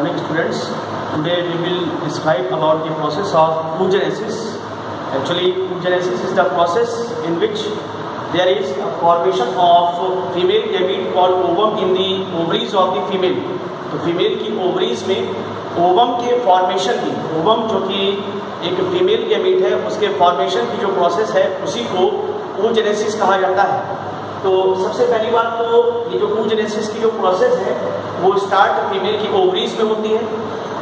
morning students. Today we will describe about the process of oogenesis. Actually oogenesis is the process in which there is a formation of female gamete called ovum in the ovaries of the female. तो female की ovaries में ovum के formation की, ovum जो कि एक female gamete है उसके फॉर्मेशन की जो प्रोसेस है उसी को oogenesis कहा जाता है। तो सबसे पहली बात तो ये जो oogenesis की जो प्रोसेस है वो स्टार्ट फीमेल की ओवरीज में होती है।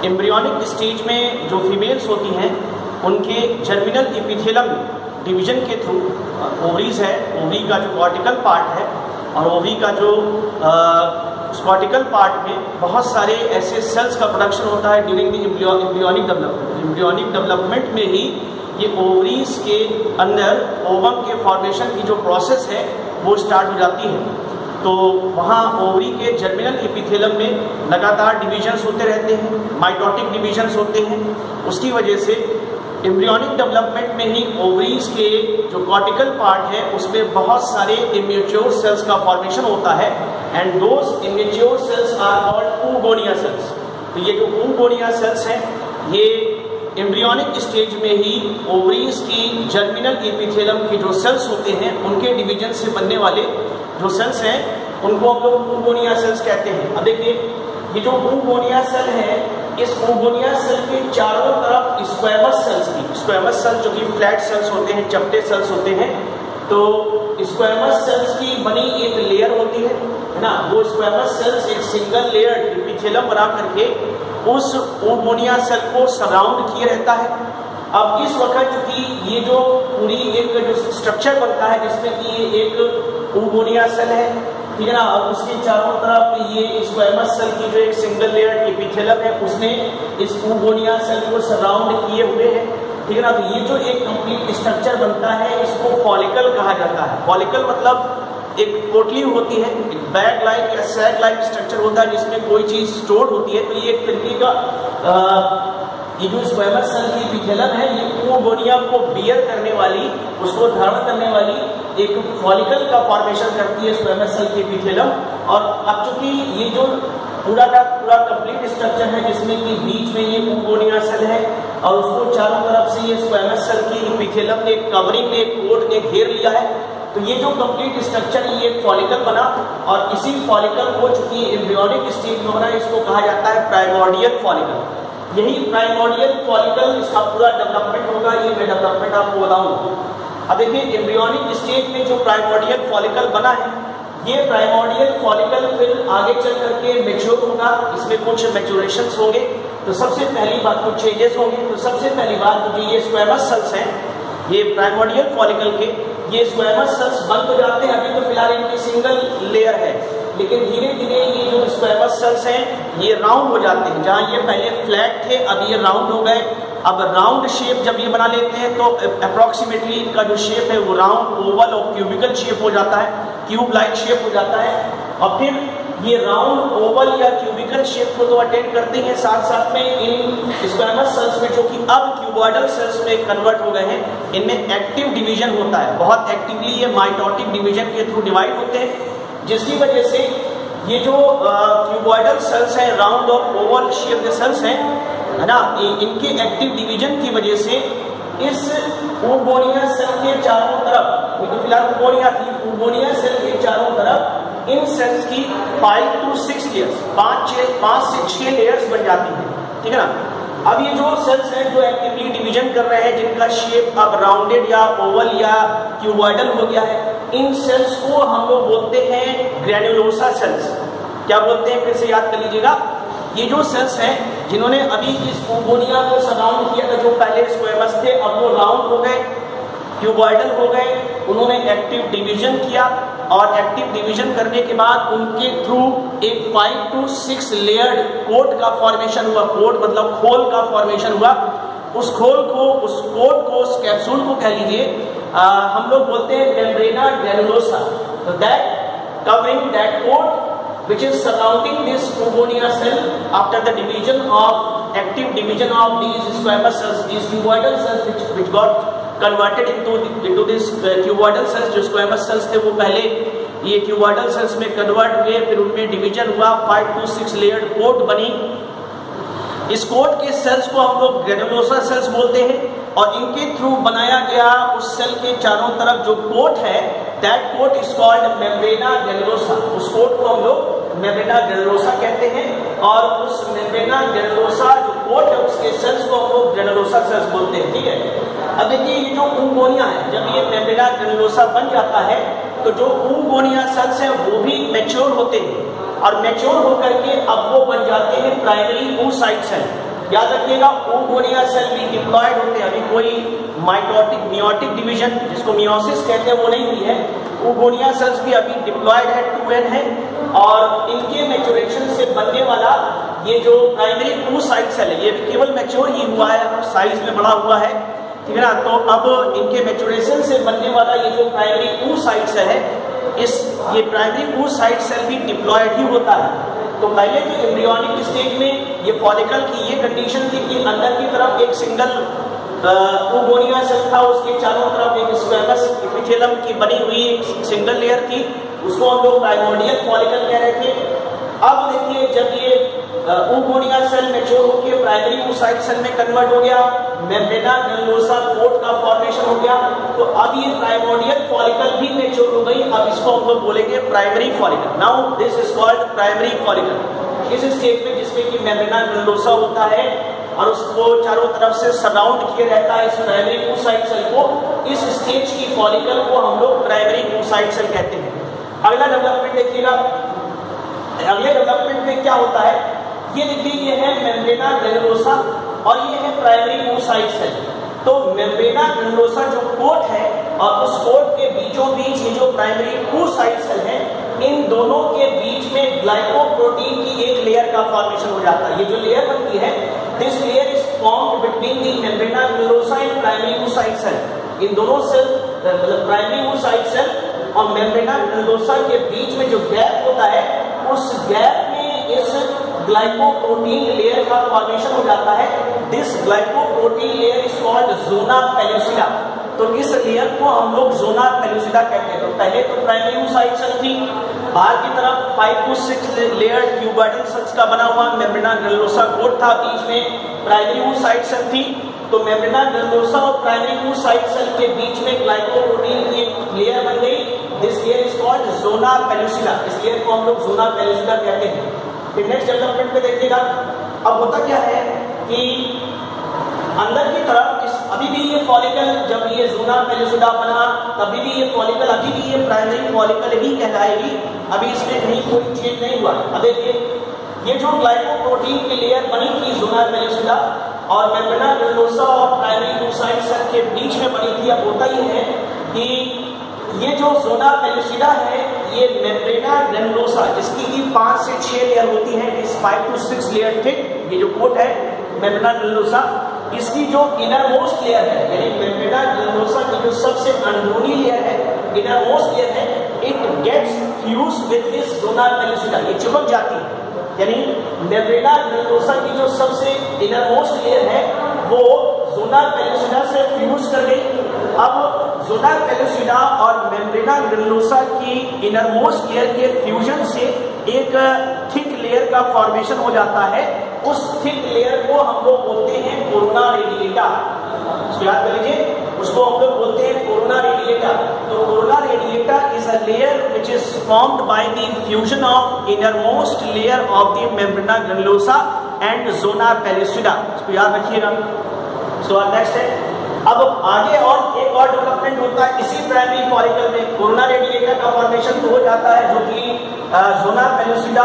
एम्ब्रियोनिक स्टेज में जो फीमेल्स होती हैं उनके जर्मिनल एपिथेलियम डिवीजन के थ्रू, ओवरीज है, ओवरी का जो कॉर्टिकल पार्ट है और ओवरी का जो कॉर्टिकल पार्ट में बहुत सारे ऐसे सेल्स का प्रोडक्शन होता है during the embryonic development. Embryonic development में ही ये ओवरीज के अंदर ओवम के फॉर्मेशन की जो प्रोसेस है वो स्टार्ट हो जाती है। तो वहाँ ओवरी के जर्मिनल एपिथेलियम में लगातार डिविजन्स होते रहते हैं, माइटोटिक डिविजन्स होते हैं। उसकी वजह से एम्ब्रियोनिक डेवलपमेंट में ही ओवरीज के जो कॉर्टिकल पार्ट है उसमें बहुत सारे इमेच्योर सेल्स का फॉर्मेशन होता है and those immature cells are called oogonia cells. तो ये जो oogonia सेल्स हैं ये एम्ब्रियोनिक स्टेज में ही ओवरीज की जर्मिनल एपिथेलियम के जो सेल्स होते हैं उनके डिवीजन से बनने वाले जो सेल्स हैं उनको हम लोग oogonia सेल्स कहते हैं। अब देखिए ये जो oogonia सेल है, इस oogonia सेल के चारों तरफ स्क्वैमस सेल्स की, स्क्वैमस सेल जो कि फ्लैट सेल्स होते हैं, चपटे सेल्स होते हैं, तो स्क्वैमस सेल्स की बनी एक लेयर होती है ना। वो स्क्वैमस सेल्स एक सिंगल लेयर एपिथेलियम बना करके उस oogonia सेल को सराउंड किए रहता है। अब इस वक्त कि ये जो पूरी एक जो स्ट्रक्चर बनता है जिसमें कि ये एक oogonia सेल है, ठीक है ना, और उसके चारों तरफ ये स्क्वैमस सेल की जो एक सिंगल लेयर एपिथेलियम है उसने इस oogonia सेल को सराउंड किए हुए हैं, ठीक है ना। तो ये जो एक कंप्लीट स्ट्रक्चर बनता है इसको फॉलिकल कहा जाता है। फॉलिकल मतलब एक पोटली होती है, एक बैग लाइक या सैग लाइक स्ट्रक्चर होता है जिसमें कोई चीज स्टोर होती है। तो ये एक तरीके का ये जो स्क्वैमस सेल की एपिथेलियम है ये oogonia को बियर करने वाली, उसको धारण करने वाली एक फॉलिकल का फॉर्मेशन करती है स्क्वैमस सेल की एपिथेलियम। और अब चूंकि ये जो पूरा का पूरा कंप्लीट स्ट्रक्चर है जिसमें कि बीच में ये oogonia सेल है और उसको चारों तरफ से ये स्क्वैमस सेल की एपिथेलियम ने कवरिंग ने कोट ने घेर लिया है, तो ये जो कंप्लीट स्ट्रक्चर ये एक फॉलिकल बना और इसी फॉलिकल को चूंकि एम्ब्रियोनिक स्टेज में बना इसको कहा जाता है प्राइमोर्डियल फॉलिकल। यही प्राइमोर्डियल फॉलिकल इसका पूरा डेवलपमेंट होगा, ये मैं डेवलपमेंट आपको बताऊंगा। अब देखिए एम्ब्रियोनिक स्टेज में जो प्राइमोर्डियल फॉलिकल बना है ये प्राइमोर्डियल फॉलिकल फिर आगे चल करके मैच्योर होगा, इसमें कुछ मैच्योरेशंस होंगे। तो सबसे पहली बात कुछ चेंजेस होंगे। तो सबसे पहली बात जो ये स्क्वैमस सेल्स हैं, ये प्राइमोर्डियल फॉलिकल के ये स्क्वैमस सेल्स बंद हो जाते हैं। अभी तो फिलहाल इनकी सिंगल लेयर है, लेकिन धीरे धीरे ये जो स्क्वैमस सेल्स हैं ये राउंड हो जाते हैं। जहाँ ये पहले फ्लैट थे अब ये राउंड हो गए। अब राउंड शेप जब ये बना लेते हैं तो अप्रोक्सीमेटली इनका जो शेप है वो राउंड, ओवल और क्यूबिकल शेप हो जाता है, क्यूब लाइक शेप हो जाता है। और फिर ये राउंड, ओवल या क्यूबिकल शेप को तो अटेंड करते हैं, साथ साथ में इन स्क्वैमस सेल्स में जो कि अब क्यूबॉइडल सेल्स में कन्वर्ट हो गए हैं इनमें एक्टिव डिवीजन होता है। बहुत एक्टिवली ये माइटोटिक डिवीजन के थ्रू डिवाइड होते हैं, जिसकी वजह से ये जो क्यूबॉइडल सेल्स हैं, राउंड और ओवल शेप के सेल्स हैं, है ना, इनके एक्टिव डिवीजन की वजह से इस oogonia सेल के चारों तरफ, ये तो फिलहाल oogonia थी, oogonia सेल के चारों तरफ इन सेल्स की 5 to 6 लेयर्स, 5 से 6 लेयर्स बन जाती हैं, ठीक है ना। अब ये जो सेल्स हैं जो एक्टिवली डिवीजन कर रहे हैं जिनका शेप अब राउंडेड या ओवल या क्यूबॉइडल हो गया है, इन सेल्स को हम लोग बोलते हैं ग्रैन्युलोसा सेल्स। क्या बोलते हैं, फिर से याद कर लीजिएगा। ये जो सेल्स हैं जिन्होंने अभी इस oogonia को सराउंड किया था, जो पहले स्क्वैमस थे अब वो राउंड हो गए, क्यूबॉइडल हो गए, उन्होंने एक्टिव डिवीजन किया और एक्टिव डिवीजन करने के बाद उनके थ्रू एक 5 to 6 लेयर्ड कोट का फॉर्मेशन हुआ। कोट मतलब खोल का फॉर्मेशन हुआ। उस खोल को, उस कोट को, उस कैप्सूल को कह लीजिए, हम लोग बोलते हैं मेम्ब्रेना ग्रैनुलोसा। तो that covering that coat which is surrounding this oogonia cell after the division of active division of these squamous cells, these cuboidal cells which got converted into this cuboidal cells। जो squamous cells थे वो पहले ये cuboidal sales में convert हुए, फिर उनमें division हुआ, 5 to 6 लेयर्ड कोट बनी। इस कोट के सेल्स को हम लोग ग्रेनुलोसा सेल्स बोलते हैं और इनके थ्रू बनाया गया उस सेल के चारों तरफ जो कोट है, that coat is called membrana granulosa. उस कोट को हम लोग मेम्ब्रेना ग्रेनुलोसा कहते हैं और उस मेम्ब्रेना ग्रेनुलोसा जो कोट है उसके सेल्स को हम लोग ग्रेनुलोसा सेल्स बोलते हैं। ठीक है, अब देखिए ये जो ऊगोनिया है, जब ये मेम्ब्रेना ग्रेनुलोसा बन जाता है तो जो ऊगोनिया सेल्स हैं वो भी मैच्योर होते हैं और मैच्योर होकर के अब वो बन जाते हैं प्राइमरी oocyte सेल। याद रखिएगा, ऊगोनिया सेल भी डिप्लॉयड होते हैं, अभी कोई माइटोटिक मियोटिक डिवीजन जिसको मियोसिस कहते हैं वो नहीं हुई है। ऊगोनिया सेल्स भी अभी डिप्लॉयड है, 2n है और इनके मैच्योरेशन से बनने वाला ये जो प्राइमरी oocyte सेल है ये भी केवल मैच्योर ही हुआ है, साइज में बड़ा हुआ है। ठीक है ना, तो अब इनके मैच्योरेशन से बनने वाला ये जो प्राइमरी oocyte सेल है, ये प्राइमरी oocyte सेल भी डिप्लॉयड ही होता है। तो पहले जो एम्ब्रियोनिक स्टेज में ये फॉलिकल की ये कंडीशन थी कि अंदर की तरफ एक सिंगल ऊगोनिया सेल था, उसके चारों तरफ एक स्क्वेमस एपिथेलियम की बनी हुई एक सिंगल लेयर थी, उसको हम लोग प्राइमोर्डियल फॉलिकल कह रहे थे। अब देखिए जब ये ऊगोनिया सेल मैच्योर होकर प्राइमरी oocyte सेल में कन्वर्ट हो गया, मेम्ब्रेना ग्रेनुलोसा कोट का फॉर्मेशन हो गया, तो अब ये प्राइमोर्डियल फॉलिकल भी मैच्योर हो गई। अब इसको हम लोग बोलेंगे primary follicle. Now this is called primary follicle. इस स्टेज में जिसमें कि मेम्ब्रेना ग्रेनुलोसा होता है और उसको चारों तरफ से सराउंड किया रहता है इस प्राइमरी oocyte सेल को, इस स्टेज की फॉलिकल को हम लोग प्राइमरी oocyte सेल कहते हैं। अगला डेवलपमेंट देखिएगा, अगले डेवलपमेंट में क्या होता है, ये देखिए ये है मेम्ब्रेना ग्रेनुलोसा और ये है प्राइमरी oocyte सेल। तो मेम्ब्रेना ग्रेनुलोसा जो कोट है और उस कोट के बीचों बीच ये जो प्राइमरी oocyte सेल है, इन दोनों के बीच में ग्लाइकोप्रोटीन की एक लेयर का फॉर्मेशन हो जाता है। ये जो लेयर बनती है, this layer is formed between the membrana granulosa and primary oocyte cell. इन दोनों सेल मतलब प्राइमरी oocyte सेल और मेम्ब्रेना ग्रेनुलोसा के बीच में जो गैप होता है, उस गैप में इस ग्लाइकोप्रोटीन लेयर का फॉर्मेशन हो जाता है। This glycoprotein layer is called zona pellucida. तो इस लेयर को हम लोग ज़ोना पेलुसिडा कहते हैं। तो पहले तो प्राइमरी oocyte सेल थी, बाहर की तरफ 5 to 6 लेयर क्यूबॉइडल सेल्स का बना हुआ मेम्ब्रेना ग्रेनुलोसा कोट था, बीच में प्राइमरी oocyte सेल थी। तो मेम्ब्रेना ग्रेनुलोसा और प्राइमरी oocyte सेल के बीच में ग्लाइकोप्रोटीन की एक लेयर बन गई। This layer is called zona pellucida. इस लेयर को हम लोग ज़ोना पेलुसिडा कहते हैं। फिर नेक्स्ट डेवलपमेंट में देखिएगा, अब होता क्या है कि अंदर की तरफ अभी भी ये फॉलिकल, जब ये ज़ोना पेलुसिडा बना तभी भी ये फॉलिकल अभी भी ये प्राइमरी फॉलिकल ही कहलाएगी, अभी इसमें कहीं कोई चेंज नहीं हुआ। अब देखिए ये जो ग्लाइकोप्रोटीन की लेयर बनी थी ज़ोना पेलुसिडा और मेम्ब्रेना ग्रेनुलोसा और प्राइमरी oocyte सेल के बीच में बनी थी, अब होता ये है कि ये जो ज़ोना पेलुसिडा है ये मेम्ब्रेना ग्रेनुलोसा जिसकी की 5 से 6 लेयर होती है, इस 5 to 6 लेयर थिक ये जो कोट है मेम्ब्रेना ग्रेनुलोसा, इसकी जो इनर मोस्ट लेयर है यानी मेम्ब्रेना ग्रेनुलोसा की जो सबसे अंदरूनी लेयर है, इनर मोस्ट लेयर है, it gets fuse with this zona pellucida, ये चिपक जाती है। यानी मेम्ब्रेना ग्रेनुलोसा की जो सबसे इनर मोस्ट लेयर है वो ज़ोना पेलुसिडा से फ्यूज कर गई। अब ज़ोना पेलुसिडा और मेम्ब्रेना ग्रेनुलोसा की इनर मोस्ट लेयर के फ्यूजन से एक थिक लेयर का फॉर्मेशन हो जाता है। उस थिक लेयर को हम लोग बोलते हैं कोरोना रेडिएटा। इसको याद कर लीजिए, उसको हम लोग बोलते हैं कोरोना रेडिएटा। तो corona radiata is a layer which is formed by the fusion of innermost layer of the membrana granulosa and zona pellucida. इसको याद रखिएगा। सो नेक्स्ट है, अब आगे और एक और डेवलपमेंट होता है इसी प्राइमरी फॉलिकल में, कोरोना रेडिएटा का फॉर्मेशन तो हो जाता है जो कि ज़ोना पेलुसिडा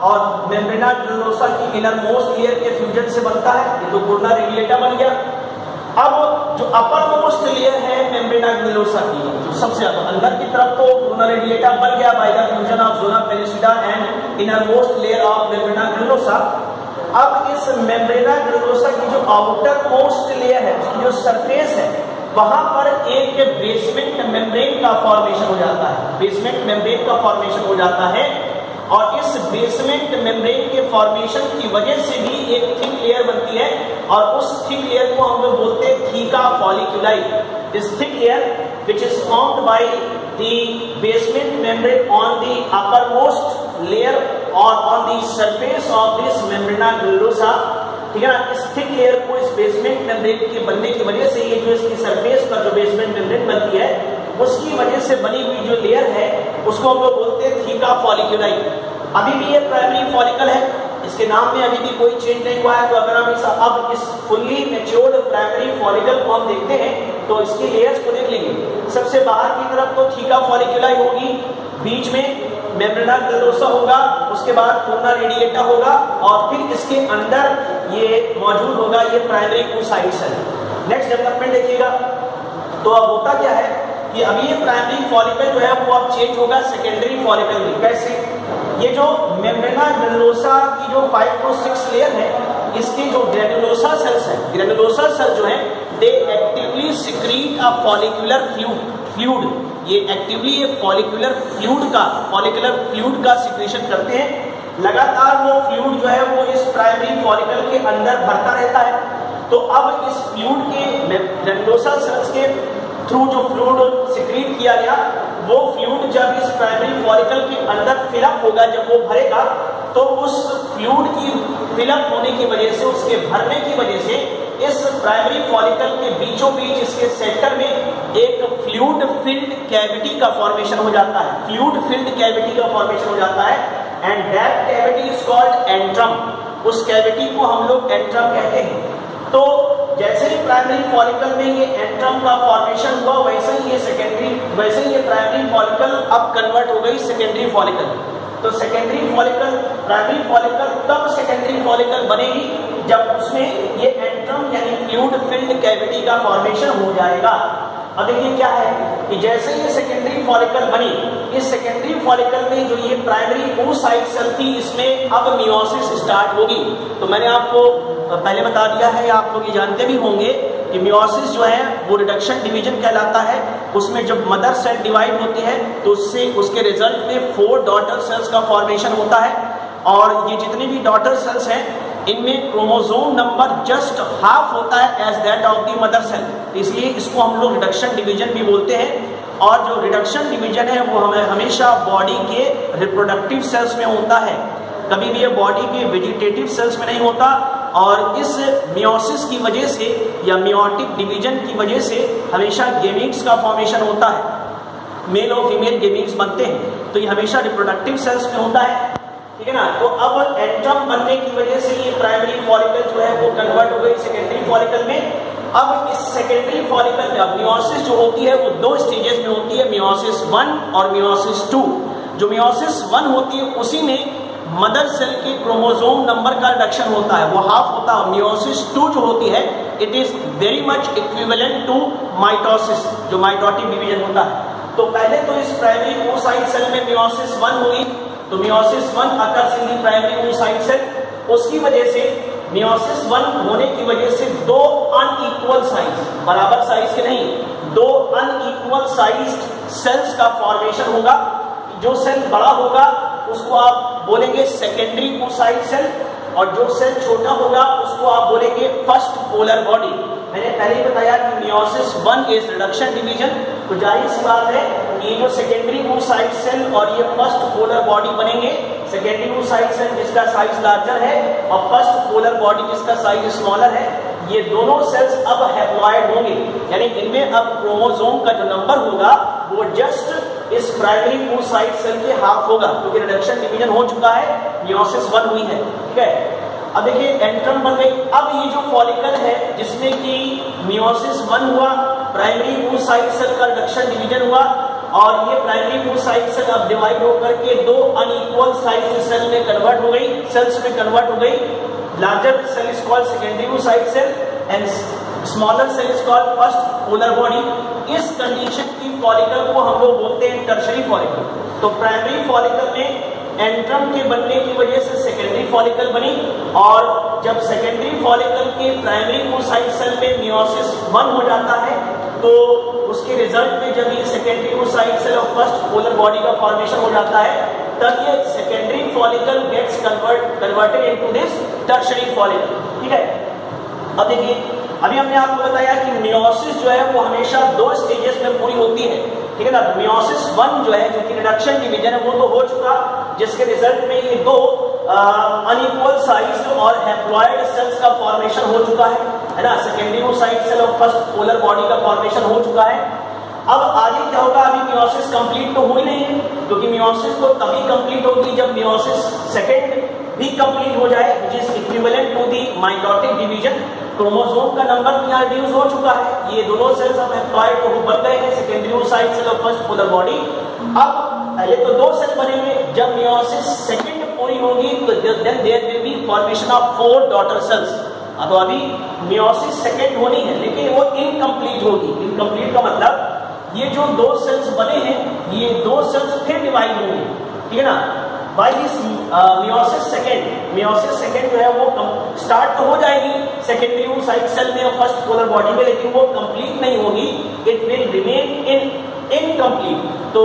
और मेम्ब्रेना ग्रेनुलोसा की इनर मोस्ट लेयर के फ्यूजन से बनता है, ये तो कोरोना रेडिएटा बन गया। अब जो अपर मोस्ट लेयर है मेम्ब्रेना ग्रेनुलोसा की, जो सबसे अंदर की तरफ तो कोरोना रेडिएटा बन गया bye the fusion of zona pellucida and inner most layer of मेम्ब्रेना granulosa. अब इस मेम्ब्रेना ग्रेनुलोसा की जो आउटर मोस्ट लेयर है, उसकी जो सरफेस है, वहां पर एक बेसमेंट मेम्ब्रेन का फॉर्मेशन हो जाता है। बेसमेंट मेम्ब्रेन का फॉर्मेशन हो जाता है और इस बेसमेंट मेम्ब्रेन के फॉर्मेशन की वजह से भी एक थिक लेयर बनती है और उस थिक लेयर को हम लोग बोलते हैं theca folliculi. This thick layer which is formed by the basement membrane on the uppermost layer or on the surface of this membrana granulosa ठीक है ना, इस थिक लेयर को इस बेसमेंट मेम्ब्रेन के बनने की वजह से ये जो इसकी सरफेस पर जो बेसमेंट मेम्ब्रेन बनती है उसकी वजह से बनी हुई जो लेयर है उसको हम लोग बोलते हैं थीका फॉलिक्यूलाई। अभी भी ये प्राइमरी फॉलिकल है, इसके नाम में अभी भी कोई चेंज नहीं हुआ है। तो अगर हम अब इस फुल्ली मैच्योर्ड प्राइमरी फॉलिकल को हम देखते हैं तो इसकी लेयर्स को देख लेंगे। सबसे बाहर की तरफ तो थीका फॉलिक्यूलाई होगी, बीच में मेम्ब्रेना ग्रैनुलोसा होगा, उसके बाद कोना रेडिएटा होगा और फिर इसके अंदर ये मौजूद होगा ये primary oocyte cell. Next development देखिएगा। तो अब होता क्या है कि अभी ये प्राइमरी फॉलिकल जो है वो अब चेंज होगा सेकेंडरी फॉलिकल में। कैसे? ये जो मेम्ब्रेना ग्रैनुलोसा की जो 5 to 6 लेयर है, इसके जो ग्रैनुलोसा सेल्स है, ग्रैनुलोसा सेल जो है दे एक्टिवली सिक्रीट अ फॉलिकुलर फ्लूइड। ये एक्टिवली ये फॉलिकुलर फ्लूइड का सिक्रेशन करते हैं। लगातार वो फ्लूइड जो है वो इस प्राइमरी फॉलिकल के अंदर भरता रहता है। तो अब इस फ्लूइड के ग्रैनुलोसा सेल्स के थ्रू जो फ्लूइड सिक्रीट किया गया वो फ्लूइड जब इस प्राइमरी फॉलिकल के अंदर फिलअप होगा, जब वो भरेगा तो उस फ्लूइड की फिलअप होने की वजह से, उसके भरने की वजह से इस प्राइमरी फॉलिकल के बीचों बीच इसके सेंटर में एक फ्लूइड फिल्ड कैविटी का फॉर्मेशन हो जाता है। फ्लूइड फिल्ड कैविटी का फॉर्मेशन हो जाता है and that cavity is called antrum. उस कैविटी को हम लोग एंट्रम कहते हैं। तो जैसे ही प्राइमरी फॉलिकल में ये एंट्रम का फॉर्मेशन हुआ वैसे ही ये प्राइमरी फॉलिकल अब कन्वर्ट हो गई सेकेंडरी फॉलिकल। तो सेकेंडरी फॉलिकल, प्राइमरी फॉलिकल तब सेकेंडरी फॉलिकल बनेगी जब उसमें ये एंट्रम यानी फ्लूइड फिल्ड कैविटी का फॉर्मेशन हो जाएगा। अब देखिए क्या है कि जैसे ये सेकेंडरी फॉलिकल बनी, इस सेकेंडरी फॉलिकल में जो ये प्राइमरी oocyte सेल थी इसमें अब मियोसिस स्टार्ट होगी। तो मैंने आपको पहले बता दिया है, आप लोग ये जानते भी होंगे कि मियोसिस जो है वो रिडक्शन डिवीजन कहलाता है। उसमें जब मदर सेल डिवाइड होती है तो उससे उसके रिजल्ट में 4 डॉटर सेल्स का फॉर्मेशन होता है और ये जितने भी डॉटर सेल्स हैं इनमें क्रोमोसोम नंबर जस्ट हाफ होता है as that of the mother cell, इसलिए इसको हम लोग रिडक्शन डिवीजन भी बोलते हैं। और जो रिडक्शन डिवीजन है वो हमें हमेशा बॉडी के रिप्रोडक्टिव सेल्स में होता है, कभी भी ये बॉडी के वेजिटेटिव सेल्स में नहीं होता। और इस मियोसिस की वजह से या मियोटिक डिवीजन की वजह से हमेशा गेमीट्स का फॉर्मेशन होता है, मेल और फीमेल गेमीट्स बनते हैं। तो ये हमेशा रिप्रोडक्टिव सेल्स में होता है, ठीक है ना। तो अब एंट्रम बनने की वजह से ये प्राइमरी फॉलिकल जो है वो कन्वर्ट हो गई सेकेंडरी फॉलिकल में। अब इस सेकेंडरी फॉलिकल में मियोसिस जो होती है वो 2 स्टेजेस में होती है, मियोसिस 1 और मियोसिस 2। जो मियोसिस 1 होती है उसी में मदर सेल के क्रोमोसोम नंबर का रिडक्शन होता है, वो हाफ होता है। मियोसिस 2 जो होती है it is very much equivalent to mitosis, जो माइटोटिक डिवीजन होता है। तो पहले तो इस प्राइमरी oocyte सेल में मियोसिस 1 हुई, तो meiosis 1 occurs in the primary oocyte cell. उसकी वजह से मियोसिस 1 होने की वजह से 2 अनइक्वल साइज, बराबर साइज के नहीं, 2 अनइक्वल साइज्ड सेल्स का फॉर्मेशन होगा। जो सेल बड़ा होगा उसको आप बोलेंगे सेकेंडरी oocyte सेल और जो सेल छोटा होगा उसको आप बोलेंगे फर्स्ट पोलर बॉडी। मैंने पहले ही बताया कि मियोसिस 1 इज रिडक्शन डिवीजन, तो जाहिर सी बात है ये जो सेकेंडरी oocyte सेल और ये फर्स्ट पोलर बॉडी बनेंगे। सेकेंडरी oocyte सेल जिसका साइज लार्जर है और फर्स्ट पोलर बॉडी जिसका साइज स्मॉलर है, ये दोनों सेल्स अब हैप्लॉइड होंगे, यानी इनमें अब क्रोमोसोम का जो नंबर होगा वो जस्ट इस प्राइमरी oocyte सेल के हाफ होगा, क्योंकि रिडक्शन डिवीजन हो चुका है, मियोसिस 1 हुई है, ठीक है। अब देखिए एंट्रम बन गई। अब ये जो फॉलिकल है जिसमें कि मियोसिस 1 हुआ, प्राइमरी oocyte सेल का रिडक्शन डिवीजन हुआ और ये प्राइमरी oocyte सेल अब डिवाइड होकर के 2 अनइक्वल साइज सेल में कन्वर्ट हो गई, सेल्स में कन्वर्ट हो गई। Larger cell is called secondary oocyte cell and smaller cell is called first polar body. इस कंडीशन की फॉलिकल को हम लोग बोलते हैं टर्शरी फॉलिकल। तो प्राइमरी फॉलिकल में एंट्रम के बनने की वजह से सेकेंडरी फॉलिकल बनी और जब सेकेंडरी फॉलिकल के प्राइमरी oocyte सेल में मियोसिस 1 हो जाता है तो उसके रिजल्ट में जब ये सेकेंडरी oocyte सेल और फर्स्ट पोलर बॉडी का फॉर्मेशन हो जाता है तब ये secondary follicle gets converted into this tertiary follicle, ठीक है। अब देखिए अभी हमने आपको बताया कि मियोसिस जो है वो हमेशा 2 स्टेजेस में पूरी होती है, ठीक है ना। मियोसिस 1 जो है जो कि रिडक्शन डिवीजन है वो तो हो चुका, जिसके रिजल्ट में ये 2 अनइक्वल साइज और हैप्लॉइड सेल्स का फॉर्मेशन हो चुका है ना। सेकेंडरी oocyte सेल और फर्स्ट पोलर बॉडी का फॉर्मेशन हो चुका है। अब आगे क्या होगा, अभी मियोसिस कंप्लीट तो हुई नहीं है, क्योंकि मियोसिस तो तभी कंप्लीट होगी जब मियोसिस सेकेंड भी कंप्लीट हो जाए, which is equivalent to the mitotic division. Chromosome का नंबर भी यहाँ रिड्यूस हो चुका है, ये दोनों सेल्स अब हैप्लॉइड तो बन गए हैं, सेकेंडरी oocyte सेल और फर्स्ट पोलर बॉडी। अब पहले तो दो सेल बनेंगे, जब मियोसिस सेकेंड पूरी होगी तो then there will be formation of 4 daughter cells. अब अभी मियोसिस सेकेंड होनी है लेकिन वो इनकम्प्लीट होगी। इनकम्प्लीट का मतलब ये जो दो सेल्स बने हैं ये दो सेल्स फिर डिवाइड होंगे, ठीक है ना, बाय दिस मियोसिस सेकेंड जो है वो स्टार्ट तो हो जाएगी सेकेंडरी oocyte सेल में और फर्स्ट पोलर बॉडी में, लेकिन वो कंप्लीट नहीं होगी, इट विल रिमेन इनकम्प्लीट। तो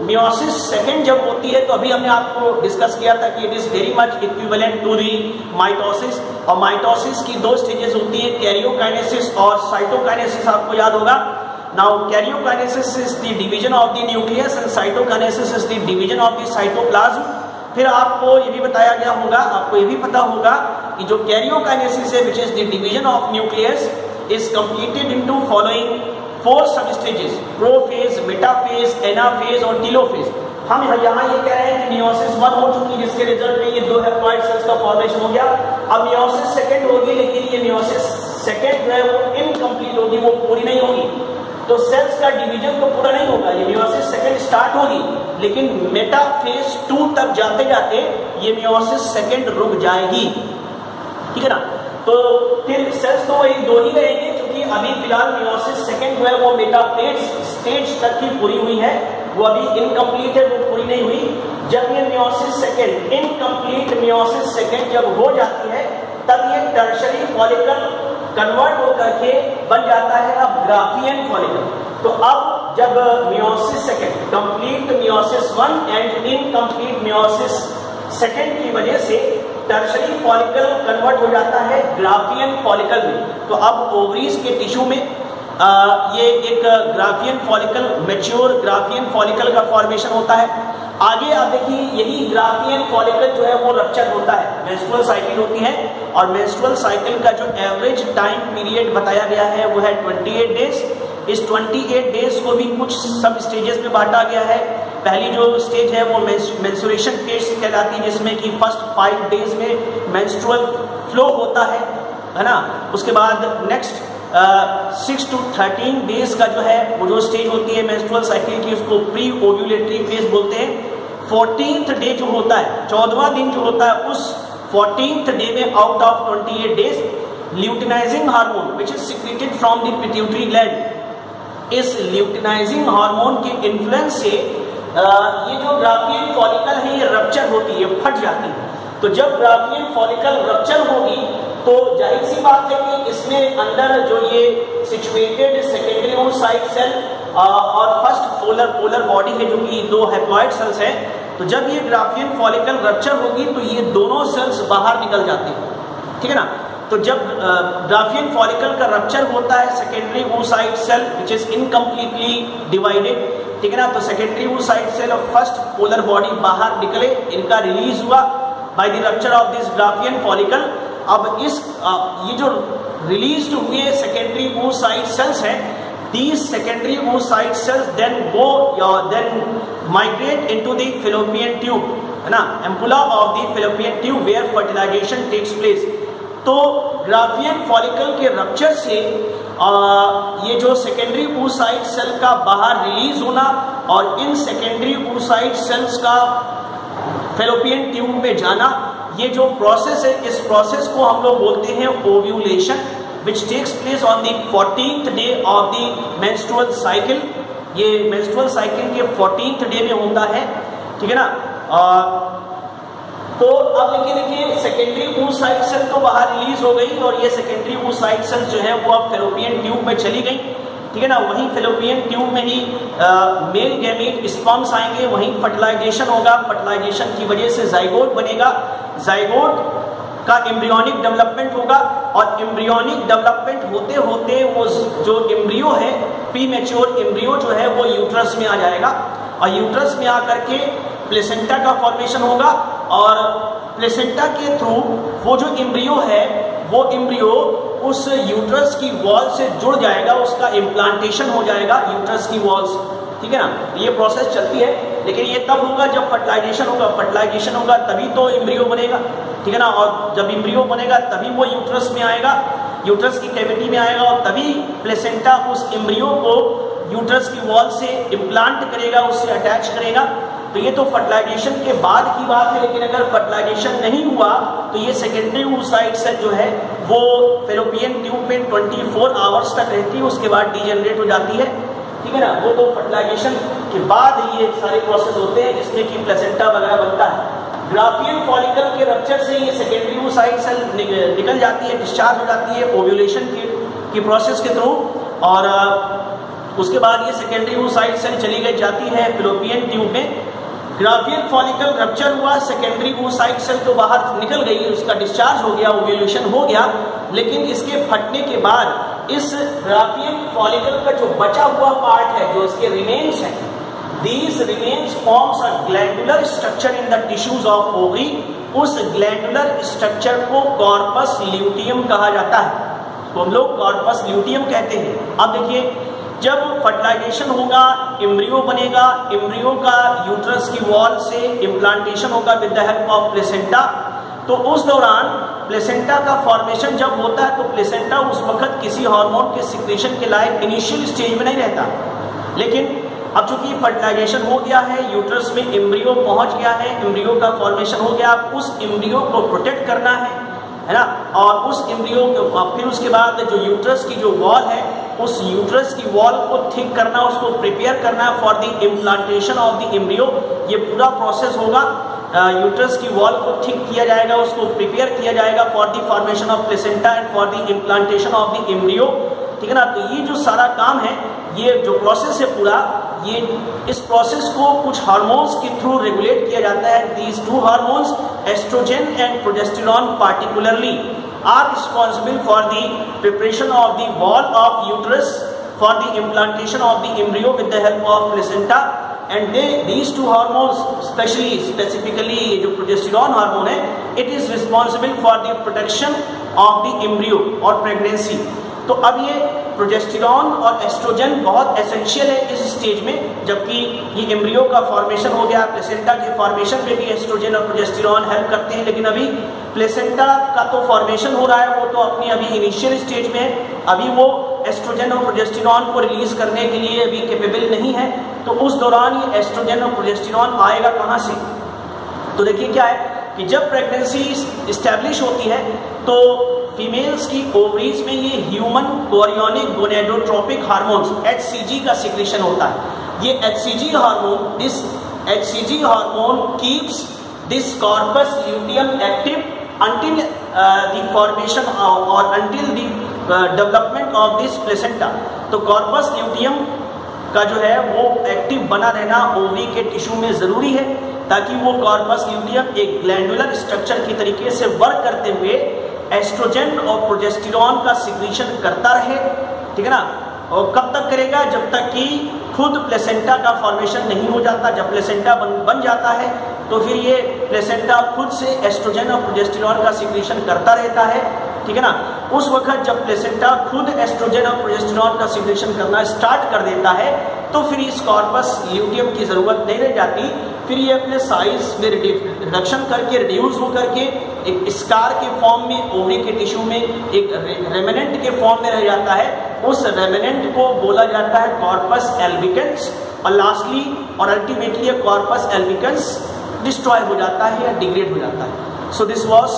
मियोसिस सेकेंड जब होती है तो अभी हमने आपको डिस्कस किया था कि it is very much equivalent to the mitosis, और माइटोसिस की दो स्टेजेस होती है, कैरियोकाइनेसिस और साइटोकाइनेसिस। आपको याद होगा, now karyokinesis is the division of the nucleus and cytokinesis is the division of the cytoplasm. फिर आपको ये भी बताया गया होगा, आपको ये भी पता होगा कि जो कैरियोकाइनेसिस है which is the division of nucleus is completed into following 4 सब स्टेजेस, प्रोफेज, मेटाफेज, एनाफेज और टीलोफेज। हम यहाँ ये कह रहे हैं कि मियोसिस 1 हो चुकी, जिसके रिजल्ट में ये 2 हैप्लॉइड सेल्स का फॉर्मेशन हो गया। अब मियोसिस सेकेंड होगी, लेकिन ये मियोसिस सेकेंड जो है वो इनकम्प्लीट होगी, वो पूरी नहीं होगी, तो सेल्स का डिवीजन तो पूरा नहीं होगा। ये मियोसिस सेकेंड स्टार्ट होगी लेकिन मेटाफेज 2 तक जाते जाते ये मियोसिस सेकेंड रुक जाएगी, ठीक है ना। तो फिर सेल्स तो वही 2 ही रहेंगे, क्योंकि अभी फिलहाल मियोसिस सेकेंड जो है वो मेटाफेज स्टेज तक ही पूरी हुई है, वो अभी इनकम्प्लीट है, वो पूरी नहीं हुई। जब ये meiosis second incomplete meiosis second जब हो जाती है तब ये टर्शरी फॉलिकल कन्वर्ट होकर के बन जाता है अब ग्राफियन फॉलिकल। तो अब जब meiosis second, complete meiosis 1 and incomplete meiosis second की वजह से टर्शरी फॉलिकल कन्वर्ट हो जाता है ग्राफियन फॉलिकल में। तो अब ओवरीज के टिश्यू में ये एक Graafian follicle, mature Graafian follicle का फॉर्मेशन होता है। आगे आप देखिए, यही ग्राफियन फॉलिकल जो है वो रप्चर होता है, मेंस्ट्रुअल साइकिल होती है, और मेंस्ट्रुअल साइकिल का जो एवरेज टाइम पीरियड बताया गया है वो है 28 डेज। इस 28 डेज को भी कुछ सब स्टेजेस में बांटा गया है। पहली जो स्टेज है वो मेंस्ट्रुएशन फेज कहलाती है, जिसमें कि फर्स्ट 5 डेज में मेंस्ट्रुअल फ्लो होता है ना। उसके बाद नेक्स्ट 6 to 13 डेज का जो है वो जो स्टेज होती है मेंस्ट्रुअल साइकिल की, उसको प्री ओव्यूलेटरी फेज बोलते हैं। 14th डे जो होता है, 14वां दिन जो होता है, उस 14th डे में out of 28 days luteinizing hormone which is secreted from the pituitary gland, इस ल्यूटिनाइजिंग हार्मोन के इन्फ्लुएंस से ये जो ग्राफियन फॉलिकल है ये रप्चर होती है, फट जाती है। तो जब ग्राफियन फॉलिकल रप्चर होगी तो जाहिर सी बात है कि इसमें अंदर जो ये सिचुएटेड सेकेंडरी oocyte सेल और फर्स्ट पोलर बॉडी है, जो कि 2 हैप्लॉइड सेल्स है, तो जब ये ग्राफियन फॉलिकल रप्चर होगी तो ये दोनों सेल्स बाहर निकल जाते हैं, ठीक है ना। तो जब ग्राफियन फॉलिकल का रप्चर होता है secondary oocyte cell which is incompletely divided, ठीक है ना, तो सेकेंडरी oocyte सेल और फर्स्ट पोलर बॉडी बाहर निकले, इनका रिलीज हुआ by the rupture of this Graafian follicle. अब इस ये जो रिलीज हुए सेकेंडरी oocyte सेल्स हैं, these secondary oocyte cells then migrate into the fallopian tube, है ना, ampulla of the fallopian tube where fertilization takes place। तो ग्राफियन फॉलिकल के रप्चर से ये जो सेकेंडरी oocyte सेल का बाहर रिलीज होना और इन सेकेंडरी oocyte सेल्स का फैलोपियन ट्यूब में जाना, ये जो प्रोसेस है, इस प्रोसेस को हम लोग बोलते हैं ovulation, which takes place on the 14th day of the menstrual cycle। ये menstrual cycle के 14th day में होता है, ठीक है ना। तो अब देखिए सेकेंडरी oocyte सेल तो बाहर रिलीज हो गई और ये सेकेंडरी oocyte सेल जो है वो अब फैलोपियन ट्यूब में चली गई, ठीक है ना। वहीं फैलोपियन ट्यूब में ही मेल गैमीट स्पर्म्स आएंगे, वहीं फर्टिलाइजेशन होगा, फर्टिलाइजेशन की वजह से जाइगोट बनेगा, जाइगोट का एम्ब्रियोनिक डेवलपमेंट होगा और एम्ब्रियोनिक डेवलपमेंट होते होते वो जो एम्ब्रियो है, प्रीमैच्योर एम्ब्रियो जो है वो यूट्रस में आ जाएगा और यूट्रस में आकर के प्लेसेंटा का फॉर्मेशन होगा और प्लेसेंटा के थ्रू वो जो एम्ब्रियो है वो एम्ब्रियो उस यूट्रस की वॉल से जुड़ जाएगा, उसका इम्प्लांटेशन हो जाएगा यूट्रस की वॉल से, ठीक है ना। ये प्रोसेस चलती है, लेकिन ये तब होगा जब फर्टिलाइजेशन होगा। फर्टिलाइजेशन होगा तभी तो एम्ब्रियो बनेगा, ठीक है ना। और जब एम्ब्रियो बनेगा तभी वो यूट्रस में आएगा, यूट्रस की कैविटी में आएगा, और तभी प्लेसेंटा उस एम्ब्रियो को यूट्रस की वॉल से इम्प्लांट करेगा, उससे अटैच करेगा। तो ये तो फर्टिलाइजेशन के बाद की बात है, लेकिन अगर फर्टिलाइजेशन नहीं हुआ तो ये सेकेंडरी oocyte सेल जो है वो फैलोपियन ट्यूब में 24 आवर्स तक रहती है, उसके बाद डीजेनरेट हो जाती है, ठीक है ना। वो तो फर्टिलाइजेशन के बाद ये सारे प्रोसेस होते हैं जिसमें कि प्लेसेंटा वगैरह बनता है। ग्राफियन फॉलिकल के रप्चर से ये सेकेंडरी oocyte सेल निकल जाती है, डिस्चार्ज हो जाती है ओव्यूलेशन की प्रोसेस के थ्रू, और उसके बाद ये सेकेंडरी oocyte सेल चली गई जाती है फैलोपियन ट्यूब में। ग्राफियन फॉलिकल रप्चर हुआ, सेकेंडरी oocyte सेल तो बाहर निकल गई, उसका डिस्चार्ज हो गया, ओव्यूलेशन हो गया, लेकिन इसके फटने के बाद इस ग्राफियन फॉलिकल का जो बचा हुआ पार्ट है, जो इसके रिमेन्स है, these remains forms a glandular structure in the tissues of ovary। उस ग्लैंडुलर स्ट्रक्चर को कॉर्पस ल्यूटियम कहा जाता है, तो हम लोग कॉर्पस ल्यूटियम कहते हैं। अब देखिए, जब फर्टिलाइजेशन होगा, एम्ब्रियो बनेगा, एम्ब्रियो का यूट्रस की वॉल से इम्प्लांटेशन होगा with the help of placenta, तो उस दौरान प्लेसेंटा का फॉर्मेशन जब होता है तो प्लेसेंटा उस वक्त किसी हार्मोन के सिक्रेशन के लायक इनिशियल स्टेज में नहीं रहता, लेकिन अब चूंकि फर्टिलाइजेशन हो गया है, यूट्रस में एम्ब्रियो पहुंच गया है, एम्ब्रियो का फॉर्मेशन हो गया, अब उस एम्ब्रियो को प्रोटेक्ट करना है ना, और उस एम्ब्रियो को फिर उसके बाद जो यूट्रस की जो वॉल है, उस यूट्रस की वॉल को थिक करना, उसको प्रिपेयर करना for the implantation of the embryo. ये पूरा प्रोसेस होगा, यूट्रस की वॉल को थिक किया जाएगा, उसको प्रिपेयर किया जाएगा for the formation of placenta and for the implantation of the embryo, ठीक है ना। तो ये जो सारा काम है, ये जो प्रोसेस है पूरा, ये इस प्रोसेस को कुछ हार्मोन्स के थ्रू रेगुलेट किया जाता है। These two hormones, oestrogen and progesterone particularly, are responsible for the preparation of the wall of uterus for the implantation of the embryo with the help of placenta, and these two hormones specifically जो progesterone hormone है, it is responsible for the protection of the embryo और pregnancy। तो अब ये progesterone और oestrogen बहुत essential है इस स्टेज में, जबकि ये एम्ब्रियो का फॉर्मेशन हो गया, प्लेसेंटा के फॉर्मेशन में भी एस्ट्रोजन और प्रोजेस्टेरॉन हेल्प करते हैं, लेकिन अभी प्लेसेंटा का तो फॉर्मेशन हो रहा है, वो तो अपनी अभी इनिशियल स्टेज में है, अभी वो एस्ट्रोजन और प्रोजेस्टेरॉन को रिलीज करने के लिए अभी कैपेबल नहीं है। तो उस दौरान ये एस्ट्रोजन और प्रोजेस्टेरॉन आएगा कहाँ से? तो देखिए क्या है कि जब प्रेगनेंसी इस्टेब्लिश होती है तो फीमेल्स की ओवरीज में ये human chorionic gonadotropic hormones HCG का सिक्रेशन होता है। ये HCG hormone keeps this corpus luteum active until the formation or until the development of this placenta। तो कॉर्पस ल्यूटियम का जो है वो एक्टिव बना रहना ओवरी के टिश्यू में जरूरी है, ताकि वो कॉर्पस ल्यूटियम एक ग्लैंडुलर स्ट्रक्चर की तरीके से वर्क करते हुए एस्ट्रोजन और प्रोजेस्टेरॉन का सिक्रीशन करता रहे, ठीक है ना। और कब तक करेगा? जब तक कि खुद प्लेसेंटा का फॉर्मेशन नहीं हो जाता। जब प्लेसेंटा बन जाता है तो फिर ये प्लेसेंटा खुद से एस्ट्रोजन और प्रोजेस्टेरॉन का सिक्रीशन करता रहता है, ठीक है ना। उस वक्त जब प्लेसेंटा खुद एस्ट्रोजन और प्रोजेस्टेरॉन का सिक्रीशन करना स्टार्ट कर देता है तो फिर इस कॉर्पस ल्यूटियम की जरूरत नहीं रह जाती, फिर ये अपने साइज में रिडक्शन करके रिड्यूस हो करके एक स्कार के फॉर्म में ओवरी के टिश्यू में एक रेमिनेंट के फॉर्म में रह जाता है। उस रेमिनेंट को बोला जाता है कॉर्पस एल्बिकन्स, और लास्टली और अल्टीमेटली कॉर्पस एल्बिकन्स डिस्ट्रॉय हो जाता है या डिग्रेड हो जाता है। So this was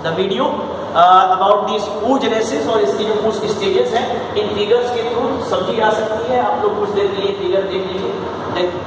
the video about this oogenesis, और इसकी जो कुछ स्टेजेस हैं इन फिगर्स के थ्रू समझी जा सकती है। आप लोग कुछ देर के लिए फिगर देख लीजिए। Thank you.